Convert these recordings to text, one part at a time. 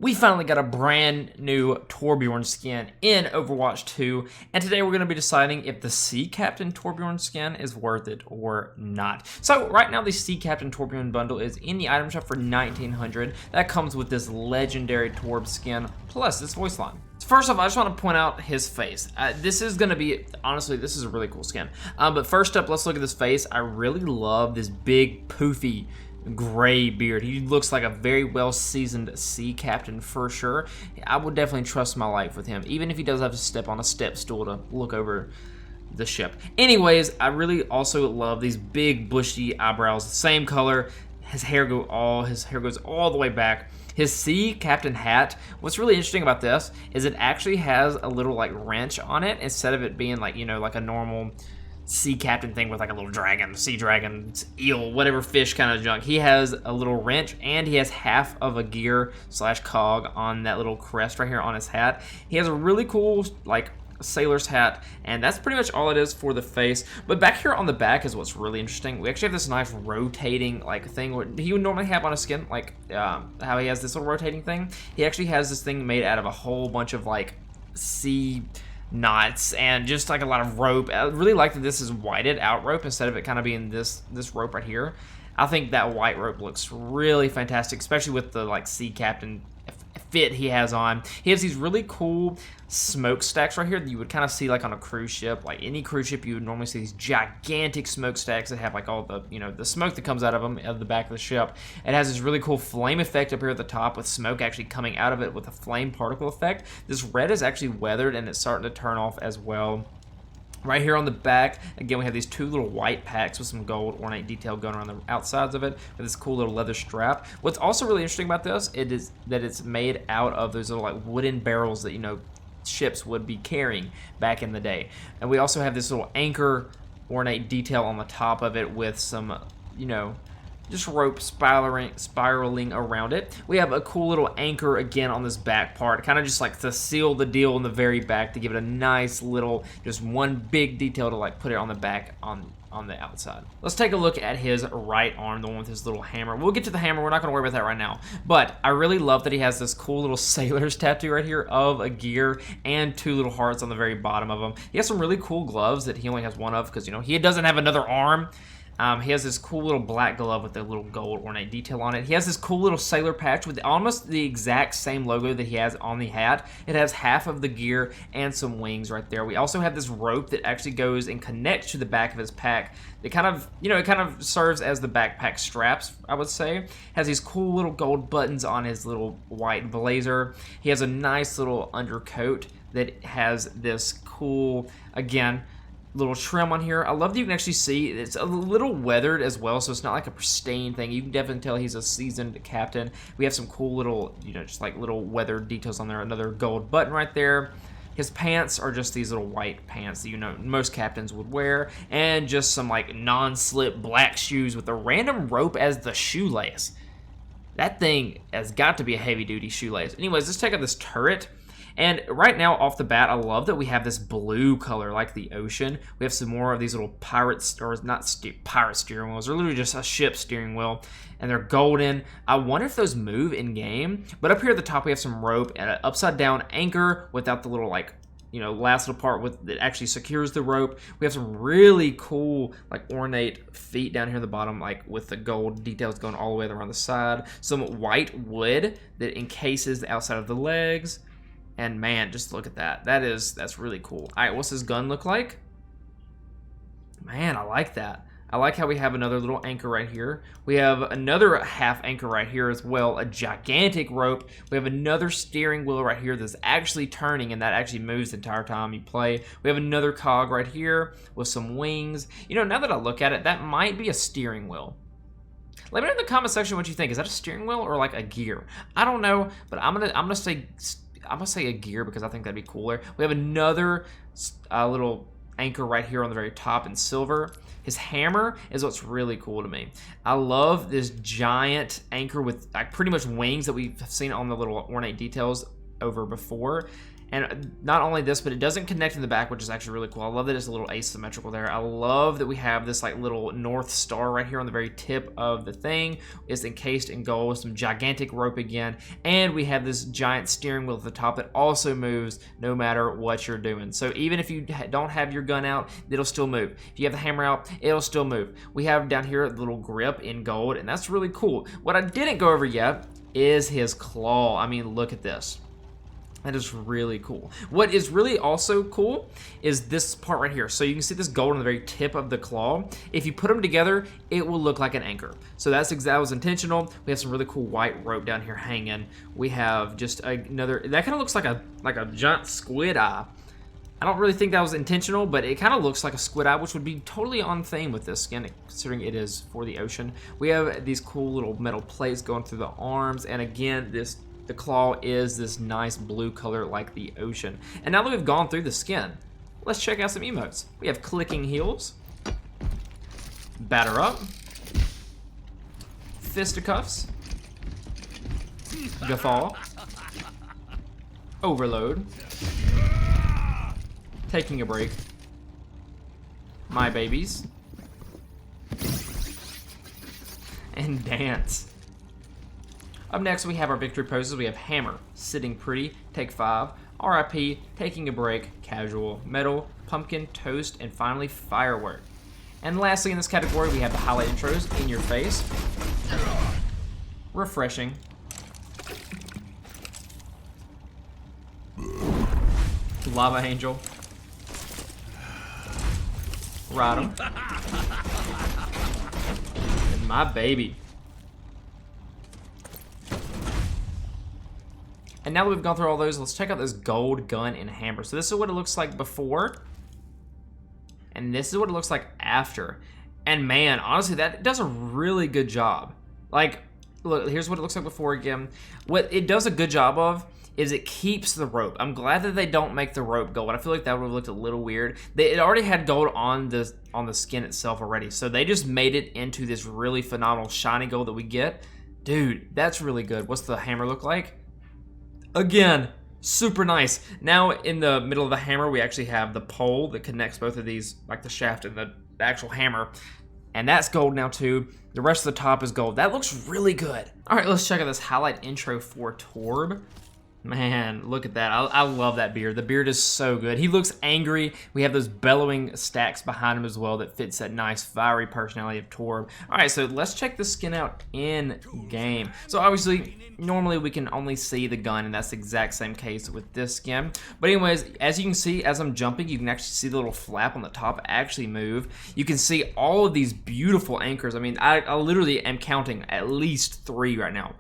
We finally got a brand new Torbjörn skin in Overwatch 2, and today we're going to be deciding if the Sea Captain Torbjörn skin is worth it or not. So right now the Sea Captain Torbjörn bundle is in the item shop for 1900. That comes with this legendary Torb skin plus this voice line. So first off, I just want to point out his face. This is going to be, honestly, this is a really cool skin. But first up, let's look at this face. I really love this big poofy gray beard. He looks like a very well seasoned sea captain for sure. I would definitely trust my life with him, even if he does have to step on a step stool to look over the ship. Anyways, I really also love these big bushy eyebrows, same color. His hair goes all the way back. His sea captain hat, what's really interesting about this is it actually has a little like wrench on it instead of it being like, you know, like a normal sea captain thing with like a little dragon, sea dragon, eel, whatever fish kind of junk. He has a little wrench and he has half of a gear slash cog on that little crest right here on his hat. He has a really cool like sailor's hat, and that's pretty much all it is for the face. But back here on the back is what's really interesting. We actually have this nice rotating like thing what he would normally have on his skin, like how he has this little rotating thing. He actually has this thing made out of a whole bunch of like sea knots and just like a lot of rope. I really like that this is whited out rope instead of it kind of being this rope right here. I think that white rope looks really fantastic, especially with the like sea captain fit he has on. He has these really cool smokestacks right here that you would kind of see like on a cruise ship. Like any cruise ship, you would normally see these gigantic smokestacks that have like all the, you know, the smoke that comes out of them at the back of the ship. It has this really cool flame effect up here at the top with smoke actually coming out of it with a flame particle effect. This red is actually weathered and it's starting to turn off as well. Right here on the back, again, we have these two little white packs with some gold ornate detail going around the outsides of it with this cool little leather strap. What's also really interesting about this is that it's made out of those little like wooden barrels that, you know, ships would be carrying back in the day. And we also have this little anchor ornate detail on the top of it with some, you know, just rope spiraling around it. We have a cool little anchor again on this back part, kind of just like to seal the deal in the very back to give it a nice little, just one big detail to like put it on the back on the outside. Let's take a look at his right arm, the one with his little hammer. We'll get to the hammer, we're not gonna worry about that right now. But I really love that he has this cool little sailor's tattoo right here of a gear and two little hearts on the very bottom of him. He has some really cool gloves that he only has one of because, you know, he doesn't have another arm. He has this cool little black glove with a little gold ornate detail on it. He has this cool little sailor patch with almost the exact same logo that he has on the hat. It has half of the gear and some wings right there. We also have this rope that actually goes and connects to the back of his pack. It kind of, you know, it kind of serves as the backpack straps, I would say. Has these cool little gold buttons on his little white blazer. He has a nice little undercoat that has this cool, again, little trim on here. I love that you can actually see it's a little weathered as well, so it's not like a pristine thing. You can definitely tell he's a seasoned captain. We have some cool little, you know, just like little weathered details on there. Another gold button right there. His pants are just these little white pants that, you know, most captains would wear, and just some like non-slip black shoes with a random rope as the shoelace. That thing has got to be a heavy-duty shoelace. Anyways, let's check out this turret. And right now, off the bat, I love that we have this blue color like the ocean. We have some more of these little pirates, or not pirate steering wheels. They're literally just a ship steering wheel, and they're golden. I wonder if those move in game. But up here at the top, we have some rope and an upside down anchor without the little like, you know, last little part with that actually secures the rope. We have some really cool like ornate feet down here at the bottom, like with the gold details going all the way around the side. Some white wood that encases the outside of the legs. And man, just look at that. That's really cool. All right, what's his gun look like? Man, I like that. I like how we have another little anchor right here. We have another half anchor right here as well, a gigantic rope. We have another steering wheel right here that's actually turning, and that actually moves the entire time you play. We have another cog right here with some wings. You know, now that I look at it, that might be a steering wheel. Let me know in the comment section what you think. Is that a steering wheel or like a gear? I don't know, but I'm gonna say a gear because I think that'd be cooler. We have another little anchor right here on the very top in silver. His hammer is what's really cool to me. I love this giant anchor with like pretty much wings that we've seen on the little ornate details over before. And not only this, but it doesn't connect in the back, which is actually really cool. I love that it's a little asymmetrical there. I love that we have this like little North Star right here on the very tip of the thing. It's encased in gold with some gigantic rope again. And we have this giant steering wheel at the top that also moves no matter what you're doing. So even if you don't have your gun out, it'll still move. If you have the hammer out, it'll still move. We have down here a little grip in gold, and that's really cool. What I didn't go over yet is his claw. I mean, look at this. That is really cool. What is really also cool is this part right here. So you can see this gold on the very tip of the claw. If you put them together, it will look like an anchor. So that was intentional. We have some really cool white rope down here hanging. We have just another, that kind of looks like a giant squid eye. I don't really think that was intentional, but it kind of looks like a squid eye, which would be totally on theme with this skin, considering it is for the ocean. We have these cool little metal plates going through the arms, and again, the claw is this nice blue color like the ocean. And now that we've gone through the skin, let's check out some emotes. We have clicking heels, batter up, fisticuffs, guffaw, overload, taking a break, my babies, and dance. Up next, we have our victory poses. We have hammer, sitting pretty, take 5, RIP, taking a break, casual, metal, pumpkin, toast, and finally firework. And lastly in this category, we have the highlight intros, in your face, refreshing, lava angel, ride 'em, and my baby. And now that we've gone through all those, let's check out this gold gun and hammer. So this is what it looks like before, and this is what it looks like after. And man, honestly, that does a really good job. Like, look, here's what it looks like before again. What it does a good job of is it keeps the rope. I'm glad that they don't make the rope gold. I feel like that would have looked a little weird. It already had gold on the skin itself already, so they just made it into this really phenomenal shiny gold that we get. Dude, that's really good. What's the hammer look like? Again, super nice. Now in the middle of the hammer, we actually have the pole that connects both of these, like the shaft and the actual hammer. And that's gold now too. The rest of the top is gold. That looks really good. All right, let's check out this highlight intro for Torb. Man, look at that. I love that beard. The beard is so good. He looks angry. We have those bellowing stacks behind him as well that fits that nice fiery personality of Torb. All right, so let's check the skin out in game. So obviously, normally we can only see the gun, and that's the exact same case with this skin. But anyways, as you can see, as I'm jumping, you can actually see the little flap on the top actually move. You can see all of these beautiful anchors. I mean, I literally am counting at least 3 right now.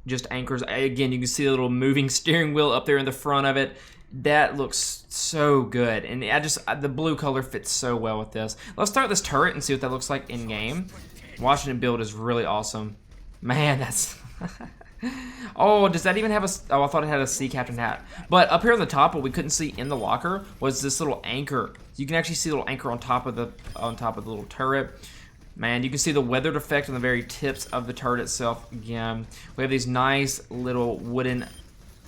Just anchors. Again, you can see a little moving steering wheel up there in the front of it. That looks so good, and the blue color fits so well with this. Let's start this turret and see what that looks like in game. Watching it build is really awesome. Man, that's oh, does that even have oh, I thought it had a sea captain hat. But up here on the top, what we couldn't see in the locker was this little anchor. You can actually see the little anchor on top of the little turret. Man, you can see the weathered effect on the very tips of the turret itself. Again, we have these nice little wooden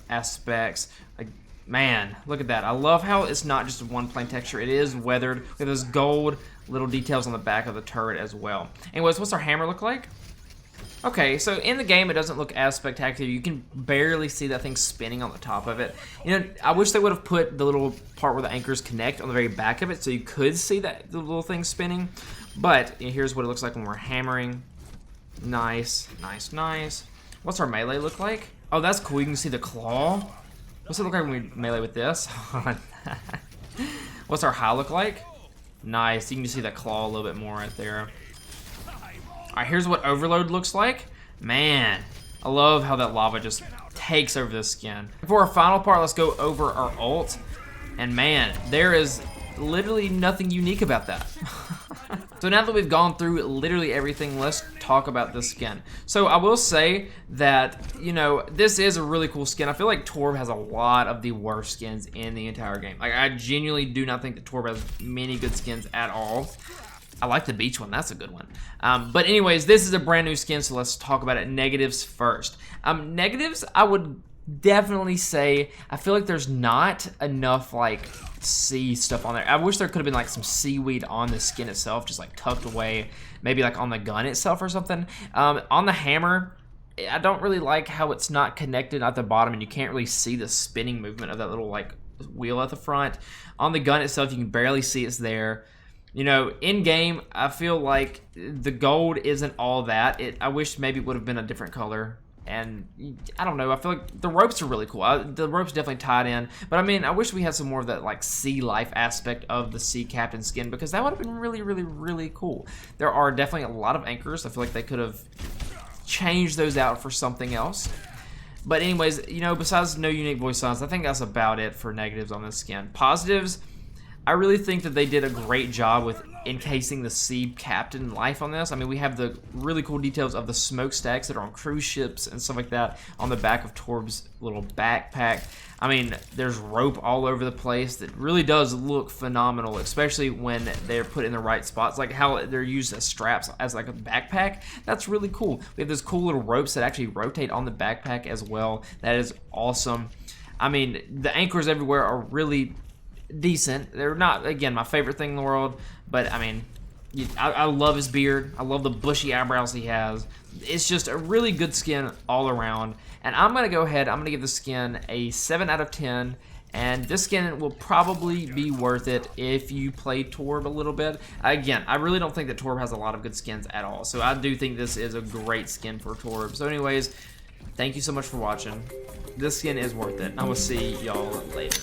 aspects. Like, man, look at that. I love how it's not just one plain texture. It is weathered. We have those gold little details on the back of the turret as well. Anyways, what's our hammer look like? Okay, so in the game, it doesn't look as spectacular. You can barely see that thing spinning on the top of it. You know, I wish they would have put the little part where the anchors connect on the very back of it so you could see the little thing spinning. But here's what it looks like when we're hammering. Nice, nice, nice. What's our melee look like? Oh, that's cool. You can see the claw. What's it look like when we melee with this? What's our high look like? Nice. You can just see that claw a little bit more right there. All right, here's what overload looks like. Man, I love how that lava just takes over the skin. For our final part, let's go over our ult. And man, there is literally nothing unique about that. So now that we've gone through literally everything, let's talk about this skin. So I will say that, you know, this is a really cool skin. I feel like Torb has a lot of the worst skins in the entire game. Like, I genuinely do not think that Torb has many good skins at all. I like the beach one, that's a good one. But anyways, this is a brand new skin, so let's talk about it. Negatives first. Negatives, I would definitely say I feel like there's not enough like sea stuff on there. I wish there could have been like some seaweed on the skin itself, just like tucked away, maybe like on the gun itself or something. On the hammer, I don't really like how it's not connected at the bottom and you can't really see the spinning movement of that little like wheel at the front. On the gun itself, you can barely see it's there. You know, in game, I feel like the gold isn't all that. I wish maybe it would have been a different color. And I don't know, I feel like the ropes are really cool. The ropes definitely tied in. But I mean, I wish we had some more of that like sea life aspect of the sea captain skin, because that would have been really, really, really cool. There are definitely a lot of anchors. I feel like they could have changed those out for something else. But anyways, you know, besides no unique voice sounds, I think that's about it for negatives on this skin. Positives, I really think that they did a great job with encasing the sea captain life on this. I mean, we have the really cool details of the smokestacks that are on cruise ships and stuff like that on the back of Torb's little backpack. I mean, there's rope all over the place that really does look phenomenal, especially when they're put in the right spots, like how they're used as straps as like a backpack. That's really cool. We have those cool little ropes that actually rotate on the backpack as well. That is awesome. I mean, the anchors everywhere are really decent. They're not, again, my favorite thing in the world, but I mean, I love his beard. I love the bushy eyebrows he has. It's just a really good skin all around. And I'm going to go ahead, I'm going to give the skin a 7 out of 10. And this skin will probably be worth it if you play Torb a little bit. Again, I really don't think that Torb has a lot of good skins at all. So I do think this is a great skin for Torb. So anyways, thank you so much for watching. This skin is worth it. I will see y'all later.